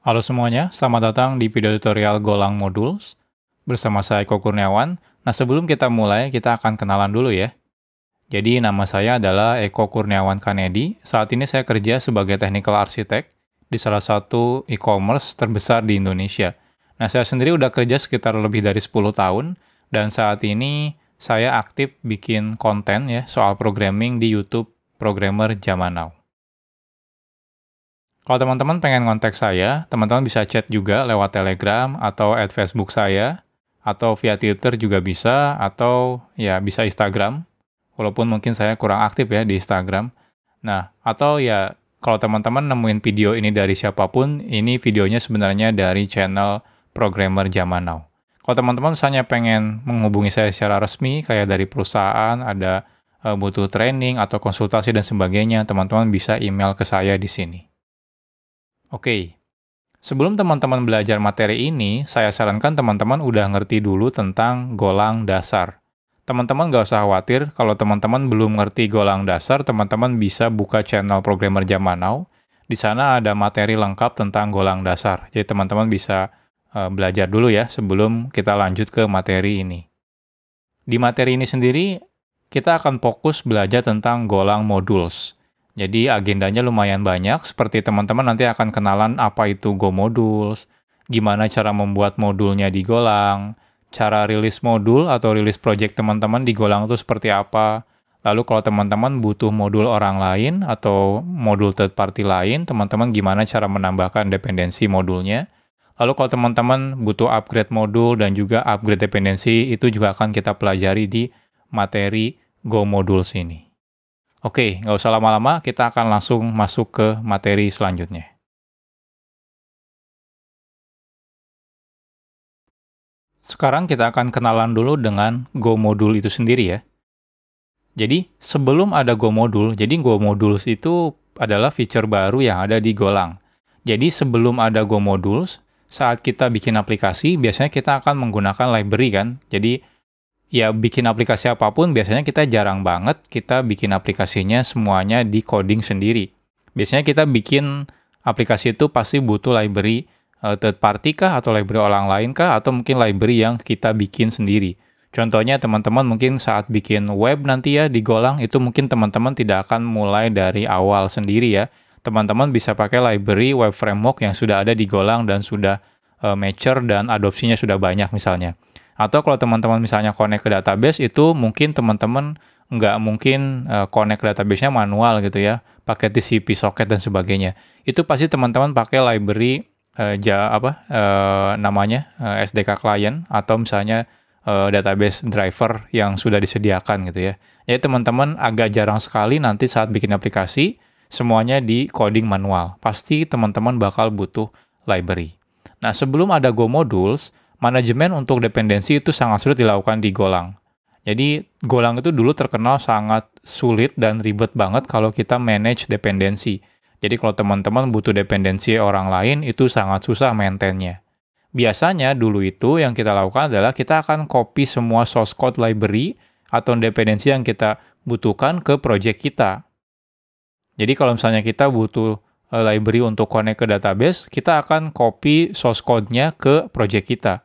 Halo semuanya, selamat datang di video tutorial Golang Modules bersama saya Eko Kurniawan. Nah, sebelum kita mulai, kita akan kenalan dulu ya. Jadi, nama saya adalah Eko Kurniawan Kanedi. Saat ini saya kerja sebagai Technical Architect di salah satu e-commerce terbesar di Indonesia. Nah, saya sendiri udah kerja sekitar lebih dari 10 tahun, dan saat ini saya aktif bikin konten ya soal programming di YouTube Programmer Zaman Now. Kalau teman-teman pengen kontak saya, teman-teman bisa chat juga lewat Telegram atau add Facebook saya, atau via Twitter juga bisa, atau ya bisa Instagram, walaupun mungkin saya kurang aktif ya di Instagram. Nah, atau ya kalau teman-teman nemuin video ini dari siapapun, ini videonya sebenarnya dari channel Programmer Zaman Now. Kalau teman-teman misalnya pengen menghubungi saya secara resmi, kayak dari perusahaan, ada butuh training atau konsultasi dan sebagainya, teman-teman bisa email ke saya di sini. Oke, sebelum teman-teman belajar materi ini, saya sarankan teman-teman udah ngerti dulu tentang Golang dasar. Teman-teman nggak usah khawatir, kalau teman-teman belum ngerti Golang dasar, teman-teman bisa buka channel Programmer Zaman Now. Di sana ada materi lengkap tentang Golang dasar. Jadi teman-teman bisa belajar dulu ya, sebelum kita lanjut ke materi ini. Di materi ini sendiri, kita akan fokus belajar tentang Golang Modules. Jadi agendanya lumayan banyak, seperti teman-teman nanti akan kenalan apa itu Go Modules, gimana cara membuat modulnya di Golang, cara rilis modul atau rilis project teman-teman di Golang itu seperti apa. Lalu kalau teman-teman butuh modul orang lain atau modul third party lain, teman-teman gimana cara menambahkan dependensi modulnya. Lalu kalau teman-teman butuh upgrade modul dan juga upgrade dependensi, itu juga akan kita pelajari di materi Go Modules ini. Oke, nggak usah lama-lama, kita akan langsung masuk ke materi selanjutnya. Sekarang kita akan kenalan dulu dengan Go Module itu sendiri ya. Jadi, sebelum ada Go Module, jadi Go Modules itu adalah feature baru yang ada di Golang. Jadi, sebelum ada Go Modules, saat kita bikin aplikasi, biasanya kita akan menggunakan library kan. Jadi, ya bikin aplikasi apapun biasanya kita jarang banget kita bikin aplikasinya semuanya di coding sendiri. Biasanya kita bikin aplikasi itu pasti butuh library third party kah atau library orang lain kah atau mungkin library yang kita bikin sendiri. Contohnya teman-teman mungkin saat bikin web nanti ya di Golang itu mungkin teman-teman tidak akan mulai dari awal sendiri ya. Teman-teman bisa pakai library web framework yang sudah ada di Golang dan sudah mature dan adopsinya sudah banyak misalnya. Atau kalau teman-teman misalnya connect ke database, itu mungkin teman-teman nggak mungkin connect ke database-nya manual gitu ya, pakai TCP socket dan sebagainya. Itu pasti teman-teman pakai library namanya SDK client atau misalnya database driver yang sudah disediakan gitu ya. Jadi teman-teman agak jarang sekali nanti saat bikin aplikasi, semuanya di coding manual. Pasti teman-teman bakal butuh library. Nah, sebelum ada Go Modules, manajemen untuk dependensi itu sangat sulit dilakukan di Golang. Jadi, Golang itu dulu terkenal sangat sulit dan ribet banget kalau kita manage dependensi. Jadi, kalau teman-teman butuh dependensi orang lain, itu sangat susah maintain-nya. Biasanya, dulu itu yang kita lakukan adalah kita akan copy semua source code library atau dependensi yang kita butuhkan ke project kita. Jadi, kalau misalnya kita butuh library untuk connect ke database, kita akan copy source code-nya ke project kita.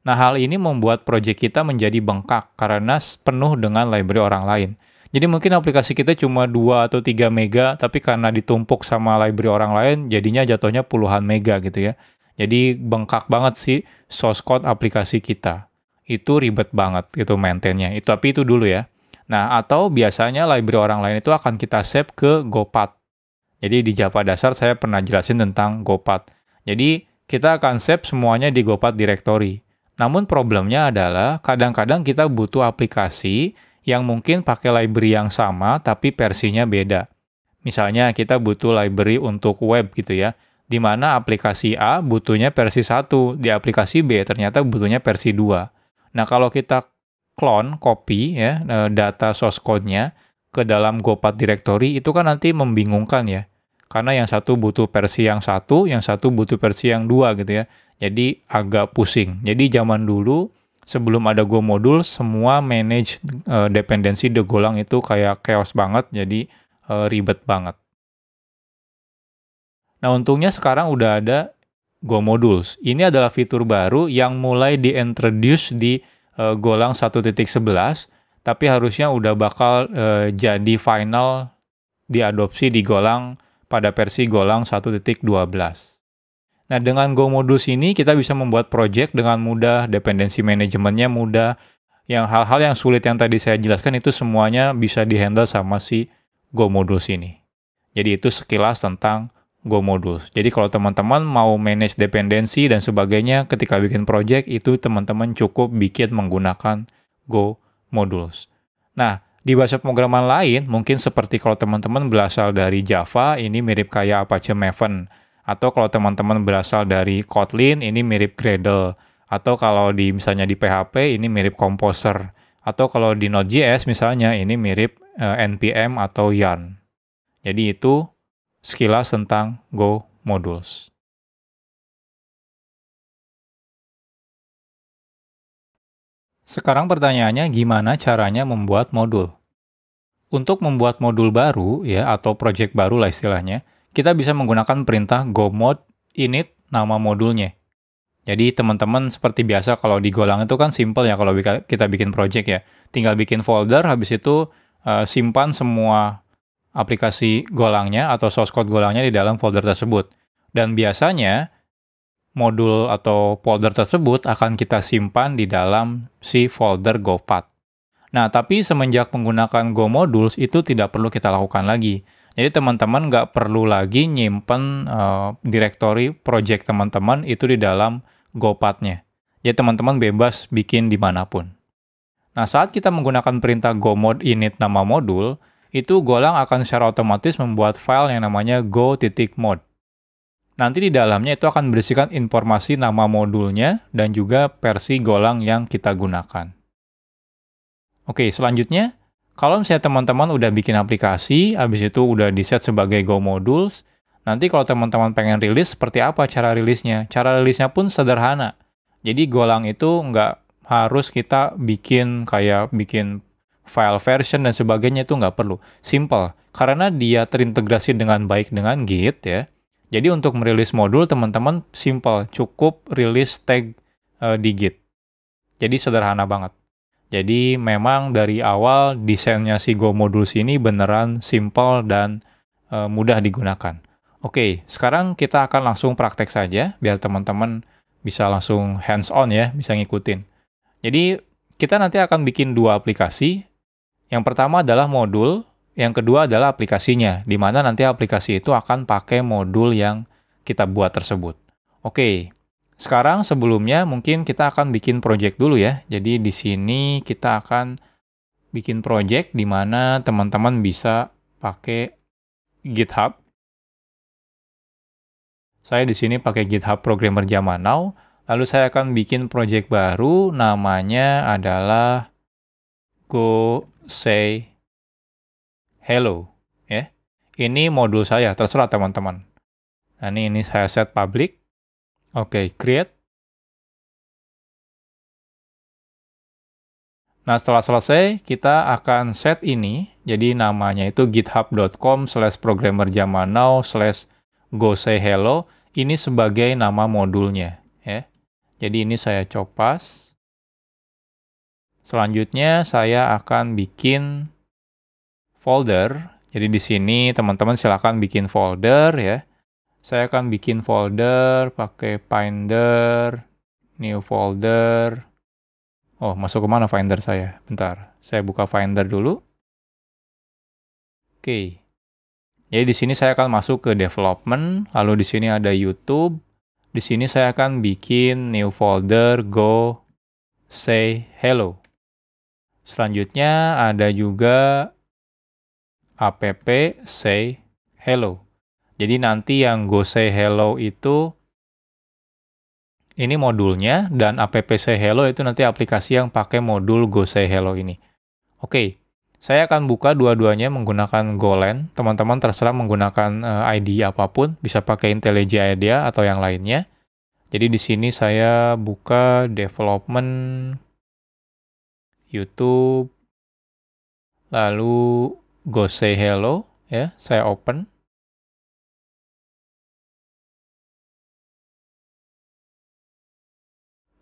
Nah, hal ini membuat proyek kita menjadi bengkak karena penuh dengan library orang lain. Jadi mungkin aplikasi kita cuma 2 atau 3 mega, tapi karena ditumpuk sama library orang lain, jadinya jatuhnya puluhan mega gitu ya. Jadi bengkak banget sih source code aplikasi kita. Itu ribet banget gitu maintain-nya. Tapi itu dulu ya. Nah, atau biasanya library orang lain itu akan kita save ke GoPath. Jadi di Java dasar saya pernah jelasin tentang GoPath. Jadi kita akan save semuanya di GoPath directory. Namun problemnya adalah kadang-kadang kita butuh aplikasi yang mungkin pakai library yang sama tapi versinya beda. Misalnya kita butuh library untuk web gitu ya, di mana aplikasi A butuhnya versi 1, di aplikasi B ternyata butuhnya versi 2. Nah, kalau kita copy ya data source code-nya ke dalam GoPath directory itu kan nanti membingungkan ya. Karena yang satu butuh versi yang satu butuh versi yang 2 gitu ya. Jadi agak pusing. Jadi zaman dulu sebelum ada Go Module semua manage dependensi di Golang itu kayak chaos banget, jadi ribet banget. Nah, untungnya sekarang udah ada Go Modules. Ini adalah fitur baru yang mulai di-introduce di Golang 1.11, tapi harusnya udah bakal jadi final diadopsi di Golang pada versi Golang 1.12. Nah, dengan Go Modules ini kita bisa membuat project dengan mudah, dependensi manajemennya mudah, yang hal-hal yang sulit yang tadi saya jelaskan itu semuanya bisa dihandle sama si Go Modules ini. Jadi itu sekilas tentang Go Modules. Jadi kalau teman-teman mau manage dependensi dan sebagainya ketika bikin project, itu teman-teman cukup bikin menggunakan Go Modules. Nah, di bahasa pemrograman lain, mungkin seperti kalau teman-teman berasal dari Java, ini mirip kayak Apache Maven. Atau kalau teman-teman berasal dari Kotlin, ini mirip Gradle. Atau kalau misalnya di PHP, ini mirip Composer. Atau kalau di Node.js misalnya, ini mirip NPM atau Yarn. Jadi itu sekilas tentang Go Modules. Sekarang pertanyaannya, gimana caranya membuat modul? Untuk membuat modul baru, ya, atau project baru lah istilahnya, kita bisa menggunakan perintah go-mod init nama modulnya. Jadi teman-teman seperti biasa kalau di Golang itu kan simple ya kalau kita bikin project ya. Tinggal bikin folder, habis itu simpan semua aplikasi Golangnya atau source code Golangnya di dalam folder tersebut. Dan biasanya modul atau folder tersebut akan kita simpan di dalam si folder GoPath. Nah, tapi semenjak menggunakan Go Modules itu tidak perlu kita lakukan lagi. Jadi teman-teman nggak perlu lagi nyimpen directory project teman-teman itu di dalam GoPath-nya. Jadi teman-teman bebas bikin dimanapun. Nah, saat kita menggunakan perintah go-mod init nama modul, itu Golang akan secara otomatis membuat file yang namanya go.mod. Nanti di dalamnya itu akan berisikan informasi nama modulnya dan juga versi Golang yang kita gunakan. Oke, selanjutnya, kalau misalnya teman-teman udah bikin aplikasi, habis itu udah di-set sebagai Go Modules, nanti kalau teman-teman pengen rilis, seperti apa cara rilisnya? Cara rilisnya pun sederhana. Jadi Golang itu nggak harus kita bikin file version dan sebagainya, itu nggak perlu. Simple. Karena dia terintegrasi dengan baik dengan Git ya. Jadi untuk merilis modul, teman-teman simple. Cukup rilis tag di Git. Jadi sederhana banget. Jadi memang dari awal desainnya si Go Modules ini beneran simple dan mudah digunakan. Oke, sekarang kita akan langsung praktek saja biar teman-teman bisa langsung hands-on ya, bisa ngikutin. Jadi kita nanti akan bikin dua aplikasi. Yang pertama adalah modul, yang kedua adalah aplikasinya, di mana nanti aplikasi itu akan pakai modul yang kita buat tersebut. Oke. Sekarang sebelumnya mungkin kita akan bikin project dulu ya. Jadi di sini kita akan bikin project di mana teman-teman bisa pakai GitHub. Saya di sini pakai GitHub Programmer Zaman Now. Lalu saya akan bikin project baru, namanya adalah Go Say Hello. Ya. Ini modul saya, terserah teman-teman. Nah ini saya set public. Oke, create. Nah, setelah selesai, kita akan set ini, jadi namanya itu github.com/programmerzamannow/gosayhello, ini sebagai nama modulnya. Ya. Jadi ini saya copas. Selanjutnya, saya akan bikin folder. Jadi di sini teman-teman silakan bikin folder ya. Saya akan bikin folder pakai Finder, new folder. Oh, masuk ke mana Finder saya? Bentar, saya buka Finder dulu. Oke. Jadi di sini saya akan masuk ke development, lalu di sini ada YouTube. Di sini saya akan bikin new folder Go Say Hello. Selanjutnya ada juga app Say Hello. Jadi nanti yang Go Say Hello itu ini modulnya, dan app Say Hello itu nanti aplikasi yang pakai modul Go Say Hello ini. Oke, saya akan buka dua-duanya menggunakan Golang. Teman-teman terserah menggunakan ID apapun, bisa pakai IntelliJ IDEA atau yang lainnya. Jadi di sini saya buka development, YouTube, lalu Go Say Hello, ya, saya open.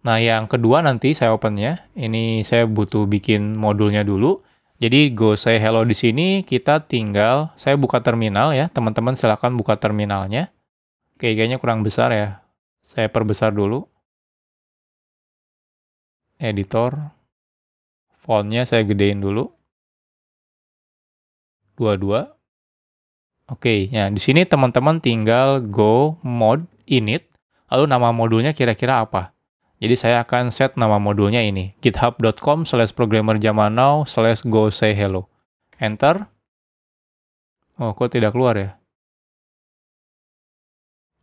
Nah, yang kedua nanti saya opennya, ini saya butuh bikin modulnya dulu. Jadi go say hello di sini kita tinggal, saya buka terminal ya, teman-teman silakan buka terminalnya. Oke, kayaknya kurang besar ya. Saya perbesar dulu. Editor, fontnya saya gedein dulu. 22. Oke, ya di sini teman-teman tinggal go mod init, lalu nama modulnya kira-kira apa. Jadi saya akan set nama modulnya ini, github.com/programmerzamannow/go say hello. Enter. Oh, kok tidak keluar ya?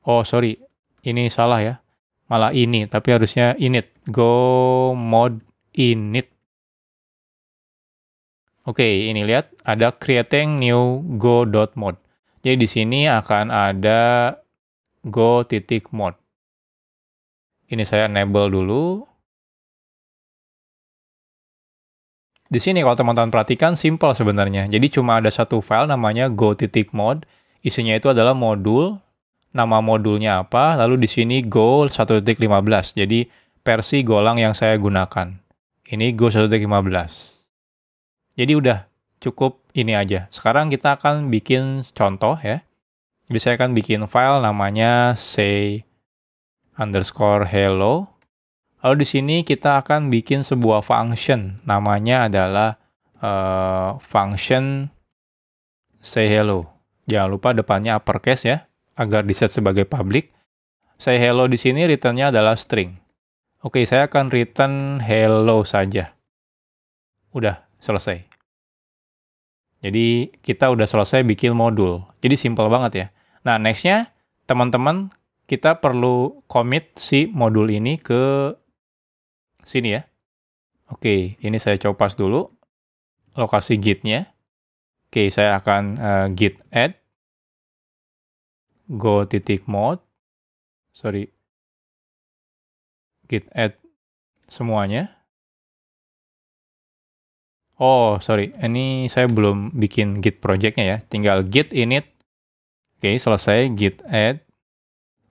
Oh, sorry. Ini salah ya. Malah ini, tapi harusnya init. Go mod init. Oke, ini lihat ada creating new go.mod. Jadi di sini akan ada go.mod. Ini saya enable dulu. Di sini kalau teman-teman perhatikan simple sebenarnya. Jadi cuma ada satu file namanya go.mod. Isinya itu adalah modul. Nama modulnya apa, lalu di sini Go 1.15. Jadi versi Golang yang saya gunakan. Ini Go 1.15. Jadi udah cukup ini aja. Sekarang kita akan bikin contoh ya. Jadi saya akan bikin file namanya say_hello. Lalu di sini kita akan bikin sebuah function. Namanya adalah function sayHello. Jangan lupa depannya uppercase ya, agar diset sebagai public. SayHello di sini return-nya adalah string. Oke, saya akan return hello saja. Udah, selesai. Jadi kita udah selesai bikin modul. Jadi simple banget ya. Nah, next-nya teman-teman kita perlu commit si modul ini ke sini ya. Oke, ini saya copas dulu lokasi git-nya. Oke, saya akan git add go.mod. Git add semuanya. Oh, sorry. Ini saya belum bikin git project-nya ya. Tinggal git init. Oke, selesai. Git add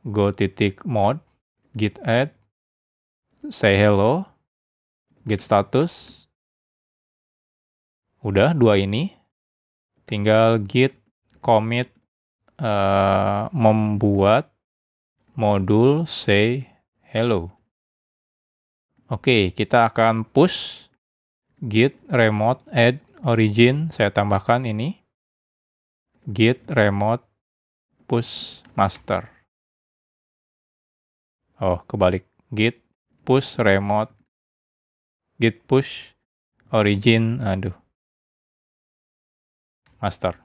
go.mod. Git add sayHello. Git status. Udah, dua ini. Tinggal git commit membuat modul sayHello. Oke, kita akan push git remote add origin. Saya tambahkan ini. Git remote push master. Oh, kebalik. Git push remote. Git push origin. Aduh. Master.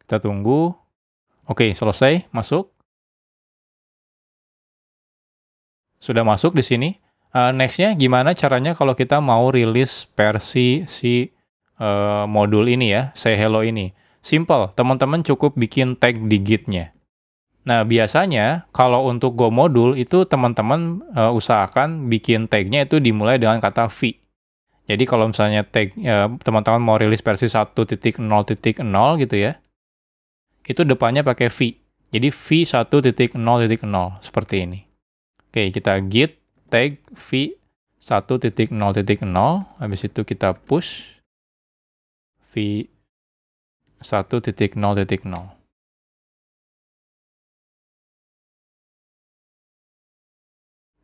Kita tunggu. Oke, selesai. Masuk. Sudah masuk di sini. Next-nya gimana caranya kalau kita mau rilis versi si modul ini ya, sayHello ini. Simple, teman-teman cukup bikin tag di git-nya. Nah, biasanya kalau untuk Go modul itu teman-teman usahakan bikin tag-nya itu dimulai dengan kata v. Jadi kalau misalnya tag teman-teman mau rilis versi 1.0.0 gitu ya, itu depannya pakai v. Jadi v 1.0.0 seperti ini. Oke, kita git tag v 1.0.0, habis itu kita push v 1.0.0.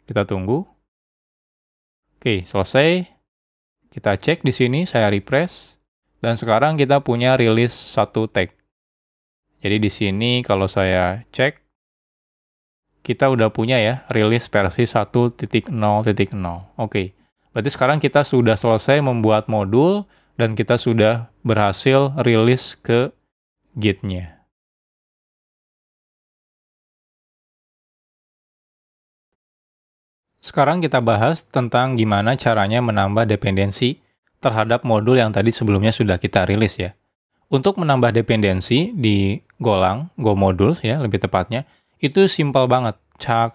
Kita tunggu. Oke, selesai. Kita cek di sini, saya refresh. Dan sekarang kita punya rilis satu tag. Jadi di sini kalau saya cek, kita udah punya ya, rilis versi 1.0.0. Oke, berarti sekarang kita sudah selesai membuat modul, dan kita sudah berhasil rilis ke git-nya. Sekarang kita bahas tentang gimana caranya menambah dependensi terhadap modul yang tadi sebelumnya sudah kita rilis ya. Untuk menambah dependensi di Golang, Go Modules ya lebih tepatnya, itu simpel banget.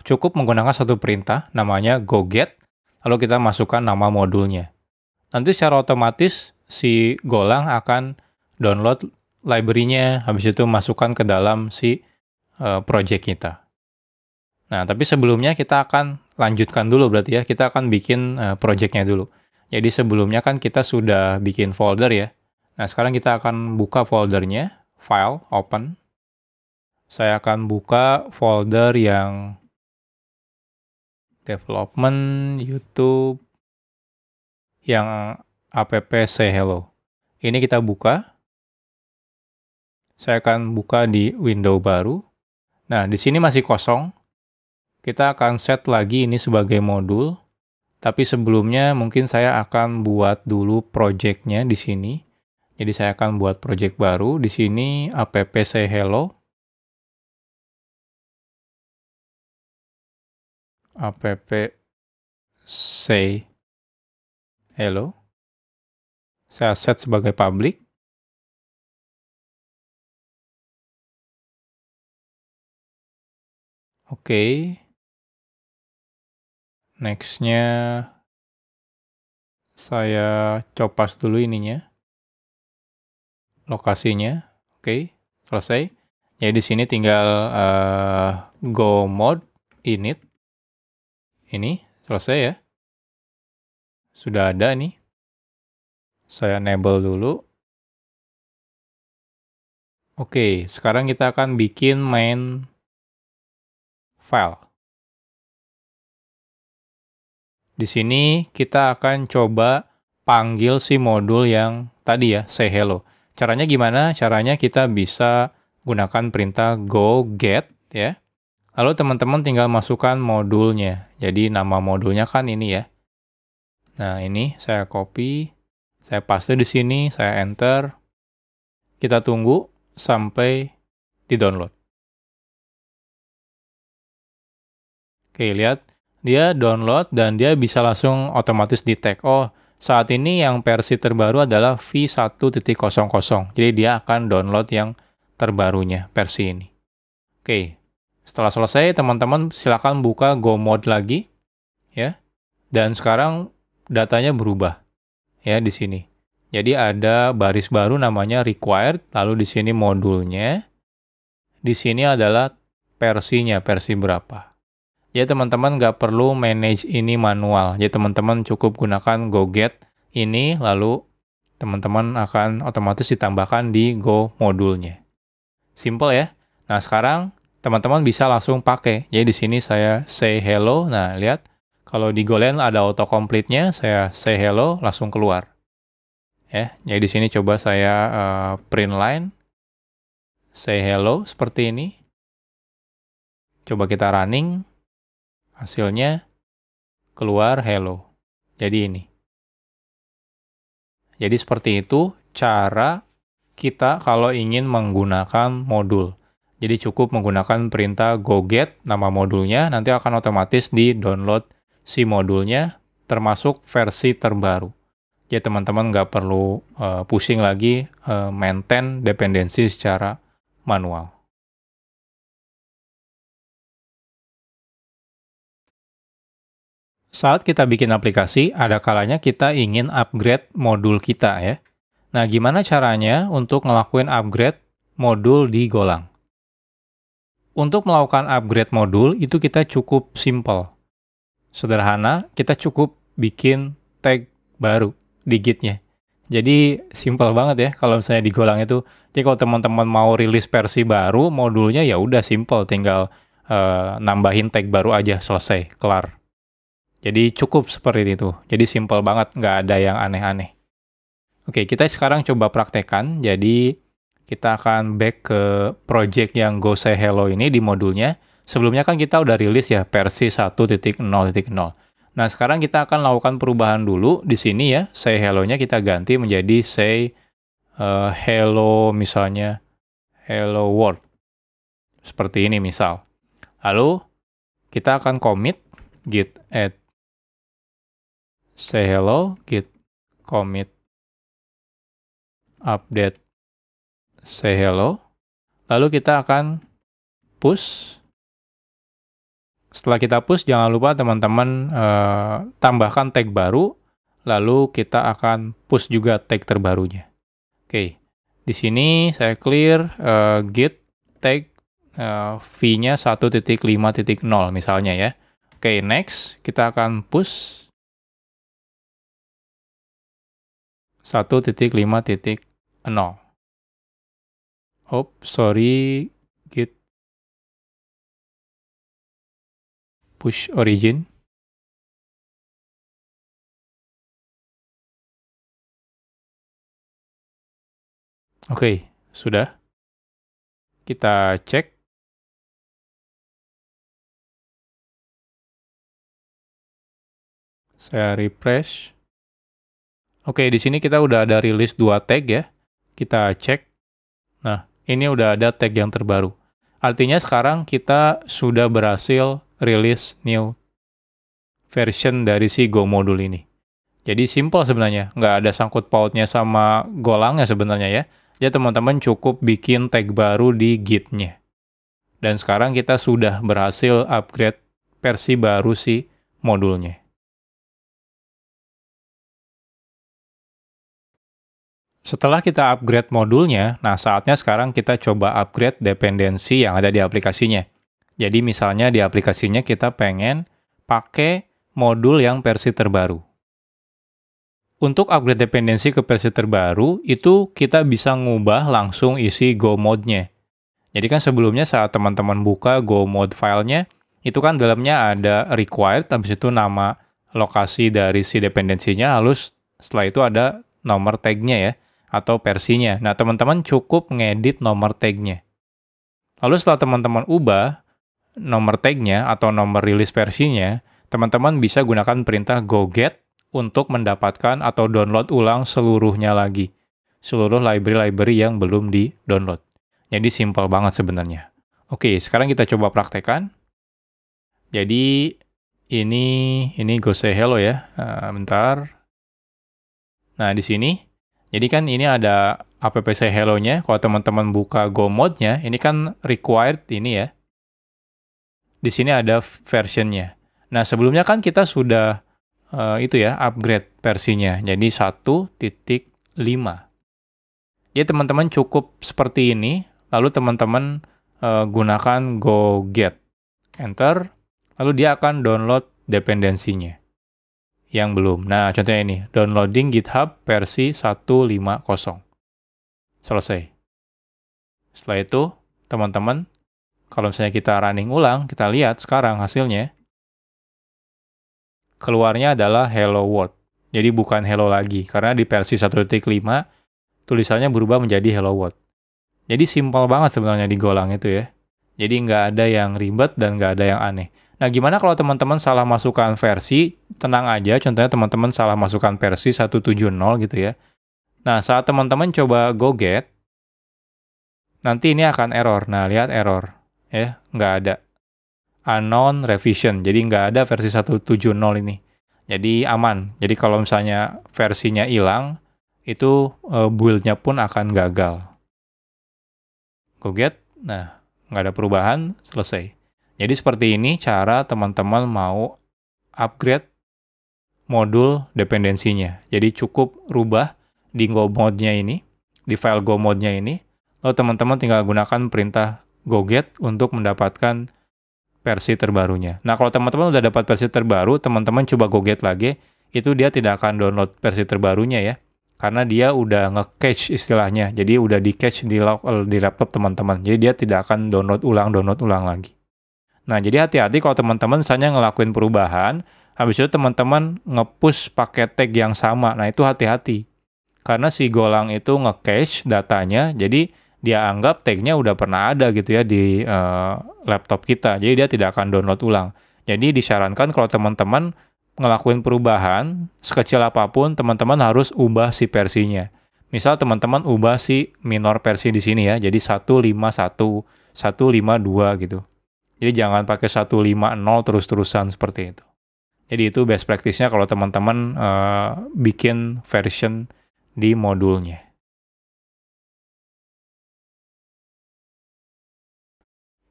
Cukup menggunakan satu perintah namanya go get, lalu kita masukkan nama modulnya. Nanti secara otomatis si Golang akan download library-nya, habis itu masukkan ke dalam si project kita. Nah, tapi sebelumnya kita akan lanjutkan dulu berarti ya, kita akan bikin project-nya dulu. Jadi sebelumnya kan kita sudah bikin folder ya. Nah, sekarang kita akan buka foldernya, file, open. Saya akan buka folder yang development, YouTube, yang app say hello. Ini kita buka. Saya akan buka di window baru. Nah, di sini masih kosong. Kita akan set lagi ini sebagai modul. Tapi sebelumnya mungkin saya akan buat dulu project-nya di sini. Jadi saya akan buat project baru. Di sini app say hello. App say hello. Saya set sebagai public. Oke. Next-nya saya copas dulu ininya. Lokasinya. Oke, selesai. Jadi di sini tinggal go mode init. Ini selesai ya. Sudah ada nih. Saya enable dulu. Oke, sekarang kita akan bikin main file. Di sini kita akan coba panggil si modul yang tadi ya, say hello. Caranya gimana? Caranya kita bisa gunakan perintah go get ya. Lalu teman-teman tinggal masukkan modulnya. Jadi nama modulnya kan ini ya. Nah, ini saya copy, saya paste di sini, saya enter. Kita tunggu sampai di-download. Oke, lihat. Dia download dan dia bisa langsung otomatis detect. Oh, saat ini yang versi terbaru adalah v1.00. Jadi dia akan download yang terbarunya, versi ini. Oke, setelah selesai teman-teman silakan buka Go Mode lagi. Ya. Dan sekarang datanya berubah. Ya, di sini. Jadi ada baris baru namanya required, lalu di sini modulnya. Di sini adalah versinya, versi berapa. Ya teman-teman nggak perlu manage ini manual. Jadi teman-teman cukup gunakan go get ini, lalu teman-teman akan otomatis ditambahkan di go modulnya. Simple ya. Nah sekarang teman-teman bisa langsung pakai. Jadi di sini saya say hello. Nah lihat kalau di Golang ada autocomplete-nya, saya say hello langsung keluar. Ya, jadi di sini coba saya print line, say hello seperti ini. Coba kita running. Hasilnya keluar hello. Jadi ini. Jadi seperti itu cara kita kalau ingin menggunakan modul. Jadi cukup menggunakan perintah go get nama modulnya, nanti akan otomatis di-download si modulnya termasuk versi terbaru. Jadi teman-teman nggak perlu pusing lagi maintain dependensi secara manual. Saat kita bikin aplikasi, ada kalanya kita ingin upgrade modul kita ya. Nah, gimana caranya untuk ngelakuin upgrade modul di Golang? Untuk melakukan upgrade modul, itu kita cukup simple. Sederhana, kita cukup bikin tag baru di Git-nya. Jadi, simple banget ya kalau misalnya di Golang itu. Jadi, kalau teman-teman mau rilis versi baru, modulnya ya udah simple, tinggal nambahin tag baru aja, selesai, kelar. Jadi cukup seperti itu. Jadi simple banget, nggak ada yang aneh-aneh. Oke, kita sekarang coba praktekkan. Jadi kita akan back ke project yang Go Say Hello ini di modulnya. Sebelumnya kan kita udah rilis ya versi 1.0.0. Nah, sekarang kita akan lakukan perubahan dulu. Di sini ya, Say Hello-nya kita ganti menjadi Say Hello misalnya Hello World. Seperti ini misal. Lalu kita akan commit git add say hello, git commit update say hello. Lalu kita akan push. Setelah kita push, jangan lupa teman-teman tambahkan tag baru. Lalu kita akan push juga tag terbarunya. Oke, di sini saya clear git tag V-nya 1.5.0 misalnya ya. Oke, next kita akan push 1.5.0. Oh, sorry, git push origin. Oke, sudah. Kita cek. Saya refresh. Oke, di sini kita udah ada rilis 2 tag ya. Kita cek. Nah, ini udah ada tag yang terbaru. Artinya sekarang kita sudah berhasil rilis new version dari si Go modul ini. Jadi simple sebenarnya, nggak ada sangkut pautnya sama Golangnya sebenarnya ya. Jadi teman-teman cukup bikin tag baru di Git-nya. Dan sekarang kita sudah berhasil upgrade versi baru si modulnya. Setelah kita upgrade modulnya, nah saatnya sekarang kita coba upgrade dependensi yang ada di aplikasinya. Jadi misalnya di aplikasinya kita pengen pakai modul yang versi terbaru. Untuk upgrade dependensi ke versi terbaru, itu kita bisa ngubah langsung isi Go mode-nya. Jadi kan sebelumnya saat teman-teman buka Go mode filenya, itu kan dalamnya ada required, habis itu nama lokasi dari si dependensinya, lalu setelah itu ada nomor tag-nya ya, atau versinya. Nah, teman-teman cukup ngedit nomor tag-nya. Lalu setelah teman-teman ubah nomor tag-nya atau nomor rilis versinya, teman-teman bisa gunakan perintah go get untuk mendapatkan atau download ulang seluruhnya lagi. Seluruh library-library yang belum di-download. Jadi simple banget sebenarnya. Oke, sekarang kita coba praktekkan. Jadi ini go say hello ya. Bentar. Nah, di sini. Jadi kan ini ada app say hello-nya. Kalau teman-teman buka Go mode-nya, ini kan required ini ya. Di sini ada version-nya. Nah, sebelumnya kan kita sudah itu ya, upgrade versinya. Jadi 1.5. Jadi teman-teman cukup seperti ini, lalu teman-teman gunakan go get. Enter, lalu dia akan download dependensinya. Yang belum. Nah, contohnya ini, downloading GitHub versi 1.5.0. Selesai. Setelah itu, teman-teman, kalau misalnya kita running ulang, kita lihat sekarang hasilnya, keluarnya adalah hello world. Jadi bukan hello lagi, karena di versi 1.5, tulisannya berubah menjadi hello world. Jadi simpel banget sebenarnya di Golang itu ya. Jadi nggak ada yang ribet dan nggak ada yang aneh. Nah, gimana kalau teman-teman salah masukkan versi? Tenang aja, contohnya teman-teman salah masukkan versi 1.7.0 gitu ya. Nah, saat teman-teman coba go get, nanti ini akan error. Nah, lihat error. Ya, nggak ada. Unknown revision, jadi nggak ada versi 1.7.0 ini. Jadi aman. Jadi kalau misalnya versinya hilang, itu build-nya pun akan gagal. Go get, nah nggak ada perubahan, selesai. Jadi seperti ini cara teman-teman mau upgrade modul dependensinya. Jadi cukup rubah di Go mode-nya ini, di file Go mode-nya ini, lalu teman-teman tinggal gunakan perintah go get untuk mendapatkan versi terbarunya. Nah, kalau teman-teman udah dapat versi terbaru, teman-teman coba go get lagi, itu dia tidak akan download versi terbarunya ya. Karena dia udah nge-cache istilahnya. Jadi udah di-cache di laptop teman-teman. Jadi dia tidak akan download ulang lagi. Nah, jadi hati-hati kalau teman-teman misalnya ngelakuin perubahan, habis itu teman-teman nge-push pakai tag yang sama. Nah, itu hati-hati. Karena si Golang itu nge-cache datanya, jadi dia anggap tag-nya udah pernah ada gitu ya di laptop kita. Jadi dia tidak akan download ulang. Jadi disarankan kalau teman-teman ngelakuin perubahan, sekecil apapun, teman-teman harus ubah si versinya. Misal teman-teman ubah si minor versi di sini ya, jadi 1.5.1, 1.5.2 gitu. Jadi jangan pakai 1.5.0 terus-terusan seperti itu. Jadi itu best practice-nya kalau teman-teman bikin version di modulnya.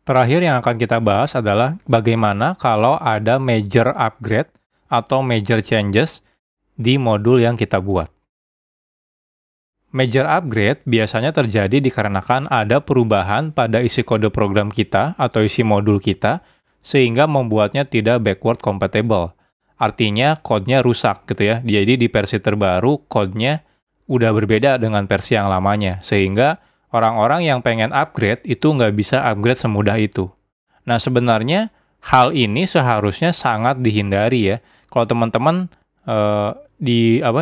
Terakhir yang akan kita bahas adalah bagaimana kalau ada major upgrade atau major changes di modul yang kita buat. Major upgrade biasanya terjadi dikarenakan ada perubahan pada isi kode program kita atau isi modul kita, sehingga membuatnya tidak backward compatible. Artinya kodenya rusak gitu ya. Jadi di versi terbaru kodenya udah berbeda dengan versi yang lamanya, sehingga orang-orang yang pengen upgrade itu nggak bisa upgrade semudah itu. Nah sebenarnya hal ini seharusnya sangat dihindari ya. Kalau teman-teman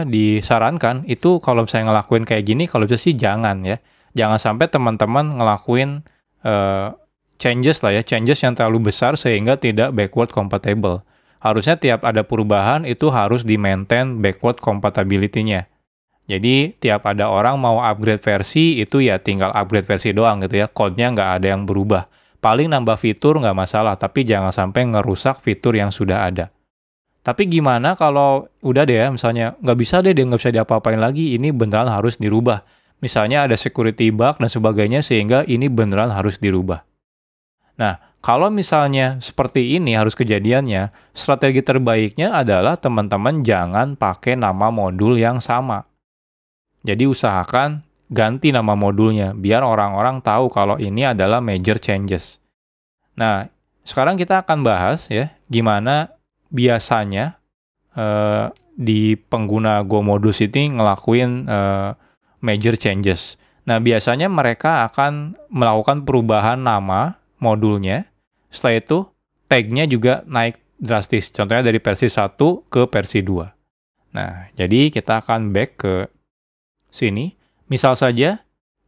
disarankan itu kalau misalnya ngelakuin kayak gini, kalau bisa sih jangan ya. Jangan sampai teman-teman ngelakuin changes lah ya, changes yang terlalu besar sehingga tidak backward compatible. Harusnya tiap ada perubahan itu harus di-maintain backward compatibility-nya. Jadi tiap ada orang mau upgrade versi itu ya tinggal upgrade versi doang gitu ya, code-nya nggak ada yang berubah. Paling nambah fitur nggak masalah, tapi jangan sampai ngerusak fitur yang sudah ada. Tapi gimana kalau udah deh ya, misalnya nggak bisa deh, dia nggak bisa diapa-apain lagi, ini beneran harus dirubah. Misalnya ada security bug dan sebagainya, sehingga ini beneran harus dirubah. Nah, kalau misalnya seperti ini harus kejadiannya, strategi terbaiknya adalah teman-teman jangan pakai nama modul yang sama. Jadi usahakan ganti nama modulnya, biar orang-orang tahu kalau ini adalah major changes. Nah, sekarang kita akan bahas ya, gimana biasanya di pengguna Go Modules ini ngelakuin major changes. Nah, biasanya mereka akan melakukan perubahan nama modulnya. Setelah itu, tag-nya juga naik drastis. Contohnya dari versi 1 ke versi 2. Nah, jadi kita akan back ke sini. Misal saja,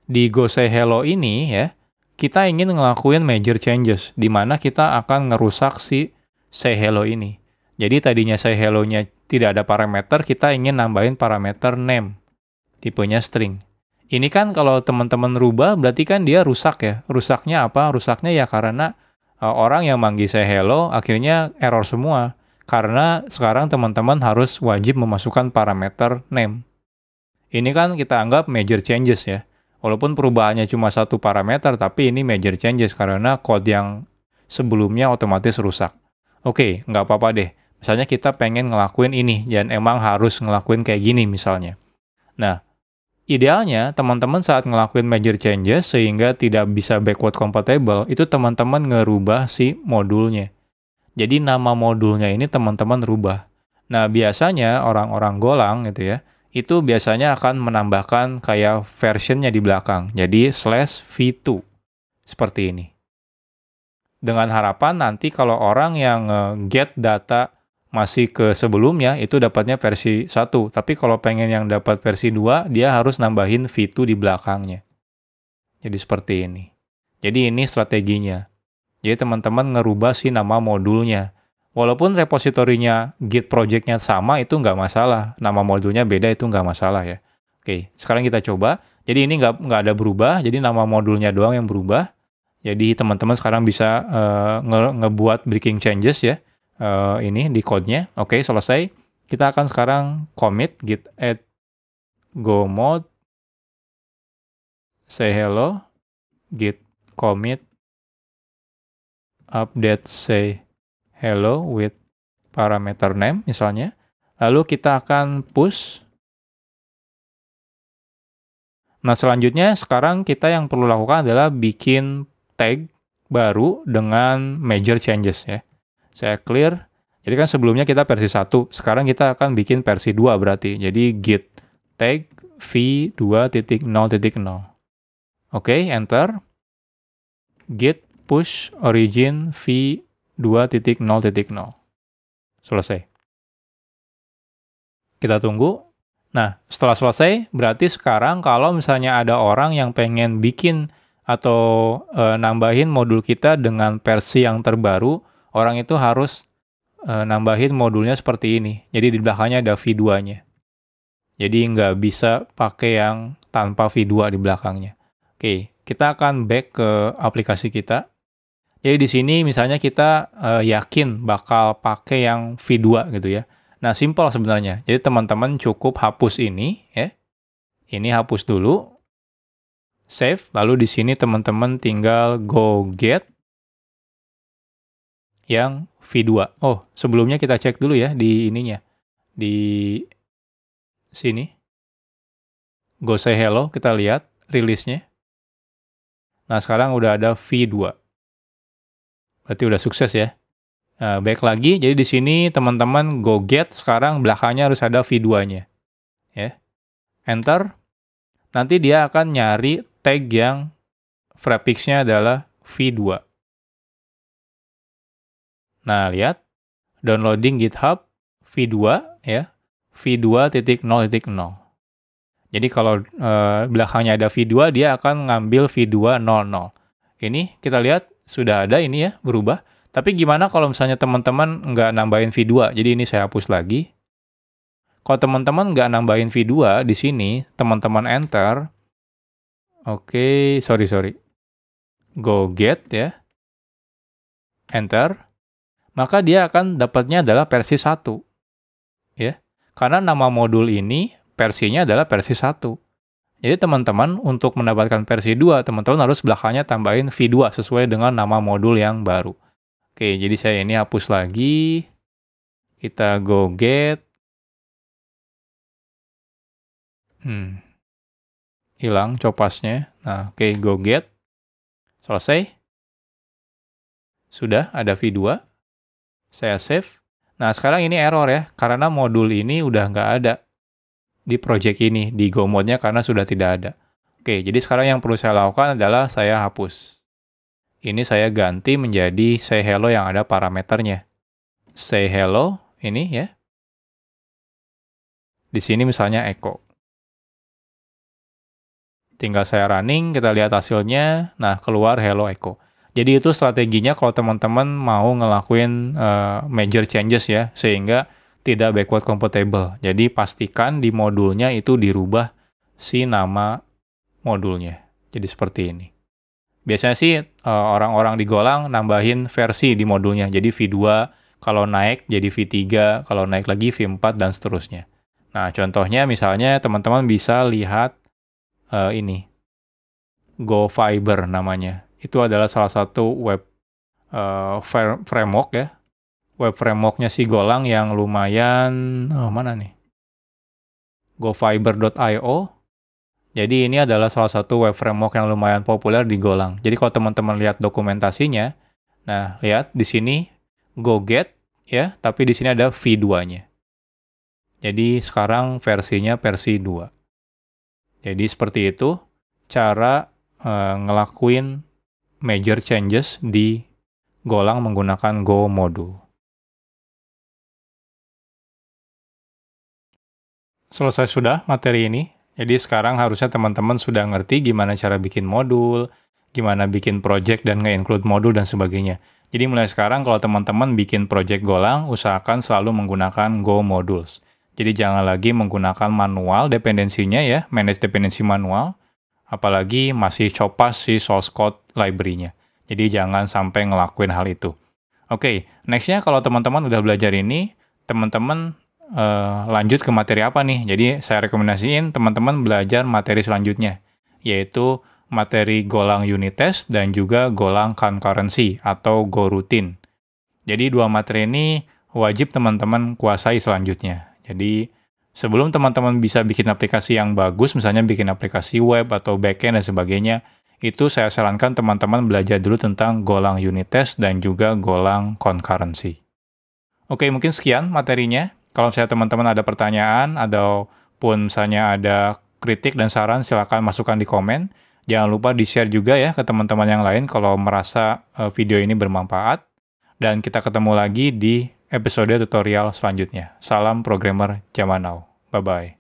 di Go Say Hello ini ya, kita ingin ngelakuin major changes, di mana kita akan ngerusak si Say Hello ini. Jadi tadinya Say Hello-nya tidak ada parameter, kita ingin nambahin parameter name, tipenya string. Ini kan kalau teman-teman rubah, berarti kan dia rusak ya. Rusaknya apa? Rusaknya ya karena orang yang manggil Say Hello, akhirnya error semua. Karena sekarang teman-teman harus wajib memasukkan parameter name. Ini kan kita anggap major changes ya. Walaupun perubahannya cuma satu parameter, tapi ini major changes karena code yang sebelumnya otomatis rusak. Oke, nggak apa-apa deh. Misalnya kita pengen ngelakuin ini, dan emang harus ngelakuin kayak gini misalnya. Nah, idealnya teman-teman saat ngelakuin major changes sehingga tidak bisa backward compatible, itu teman-teman ngerubah si modulnya. Jadi nama modulnya ini teman-teman rubah. Nah, biasanya orang-orang Golang gitu ya, itu biasanya akan menambahkan kayak versionnya di belakang. Jadi /v2. Seperti ini. Dengan harapan nanti kalau orang yang get data masih ke sebelumnya, itu dapatnya versi 1. Tapi kalau pengen yang dapat versi 2, dia harus nambahin v2 di belakangnya. Jadi seperti ini. Jadi ini strateginya. Jadi teman-teman ngerubah si nama modulnya. Walaupun repositorinya Git project-nya sama, itu nggak masalah. Nama modulnya beda, itu nggak masalah ya. Oke, sekarang kita coba. Jadi ini nggak ada berubah, jadi nama modulnya doang yang berubah. Jadi teman-teman sekarang bisa ngebuat breaking changes ya. Ini di code-nya. Oke, selesai. Kita akan sekarang commit git add go mode say hello git commit update say hello with parameter name misalnya. Lalu kita akan push. Nah, selanjutnya sekarang kita yang perlu lakukan adalah bikin tag baru dengan major changes ya. Saya clear. Jadi kan sebelumnya kita versi 1, sekarang kita akan bikin versi 2 berarti. Jadi git tag v2.0.0. Oke, enter. Git push origin v2.0.0. Selesai. Kita tunggu. Nah, setelah selesai, berarti sekarang kalau misalnya ada orang yang pengen bikin atau nambahin modul kita dengan versi yang terbaru, orang itu harus nambahin modulnya seperti ini. Jadi di belakangnya ada v2-nya. Jadi nggak bisa pakai yang tanpa v2 di belakangnya. Oke, kita akan back ke aplikasi kita. Jadi di sini misalnya kita yakin bakal pakai yang v2 gitu ya. Nah, simpel sebenarnya. Jadi teman-teman cukup hapus ini ya. Ini hapus dulu. Save, lalu di sini teman-teman tinggal go get yang v2. Oh, sebelumnya kita cek dulu ya di ininya. Di sini. Go say hello, kita lihat rilisnya. Nah, sekarang udah ada V2. Berarti udah sukses ya. Nah, baik lagi, jadi di sini teman-teman go get, sekarang belakangnya harus ada V2-nya. Ya. Enter. Nanti dia akan nyari tag yang prefix-nya adalah V2. Nah, lihat. Downloading GitHub V2 ya. V2.0.0. Jadi kalau belakangnya ada V2, dia akan ngambil V2.0.0. Ini kita lihat sudah ada ini ya, berubah. Tapi gimana kalau misalnya teman-teman nggak nambahin V2? Jadi ini saya hapus lagi. Kalau teman-teman nggak nambahin V2 di sini, teman-teman enter. Oke, sorry. Go get ya. Enter. Maka dia akan dapatnya adalah versi 1. Ya. Karena nama modul ini versinya adalah versi 1. Jadi teman-teman untuk mendapatkan versi 2, teman-teman harus belakangnya tambahin V2 sesuai dengan nama modul yang baru. Oke, jadi saya ini hapus lagi. Kita go get. Hilang copasnya. Nah, oke, go get. Selesai. Sudah ada V2. Saya save. Nah, sekarang ini error ya, karena modul ini udah nggak ada di project ini, di Go mode-nya karena sudah tidak ada. Oke, jadi sekarang yang perlu saya lakukan adalah saya hapus. Ini saya ganti menjadi say hello yang ada parameternya. Say hello, ini ya. Di sini misalnya echo. Tinggal saya running, kita lihat hasilnya. Nah, keluar hello echo. Jadi itu strateginya kalau teman-teman mau ngelakuin major changes ya, sehingga tidak backward compatible. Jadi pastikan di modulnya itu dirubah si nama modulnya. Jadi seperti ini. Biasanya sih orang-orang di Golang nambahin versi di modulnya. Jadi V2 kalau naik jadi V3, kalau naik lagi V4 dan seterusnya. Nah, contohnya misalnya teman-teman bisa lihat ini. Go Fiber namanya. Itu adalah salah satu web framework ya. Web framework-nya si Golang yang lumayan, mana nih? GoFiber.io. Jadi ini adalah salah satu web framework yang lumayan populer di Golang. Jadi kalau teman-teman lihat dokumentasinya, nah lihat di sini go get ya, tapi di sini ada V2-nya. Jadi sekarang versinya versi 2. Jadi seperti itu cara ngelakuin major changes di Golang menggunakan Go modul. Selesai sudah materi ini. Jadi sekarang harusnya teman-teman sudah ngerti gimana cara bikin modul, gimana bikin project dan nge-include modul dan sebagainya. Jadi mulai sekarang kalau teman-teman bikin project Golang, usahakan selalu menggunakan Go modules. Jadi jangan lagi menggunakan manual dependensinya ya, manage dependensi manual, apalagi masih copas si source code library-nya. Jadi jangan sampai ngelakuin hal itu. Oke, next-nya kalau teman-teman udah belajar ini, teman-teman lanjut ke materi apa nih? Jadi saya rekomendasiin teman-teman belajar materi selanjutnya, yaitu materi Golang unit test dan juga Golang concurrency atau Go routine. Jadi dua materi ini wajib teman-teman kuasai selanjutnya. Jadi sebelum teman-teman bisa bikin aplikasi yang bagus, misalnya bikin aplikasi web atau backend dan sebagainya, itu saya sarankan teman-teman belajar dulu tentang Golang unit test dan juga Golang concurrency. Oke, mungkin sekian materinya. Kalau misalnya teman-teman ada pertanyaan, ataupun misalnya ada kritik dan saran, silakan masukkan di komen. Jangan lupa di-share juga ya ke teman-teman yang lain kalau merasa video ini bermanfaat. Dan kita ketemu lagi di episode tutorial selanjutnya. Salam programmer zaman now. Bye-bye.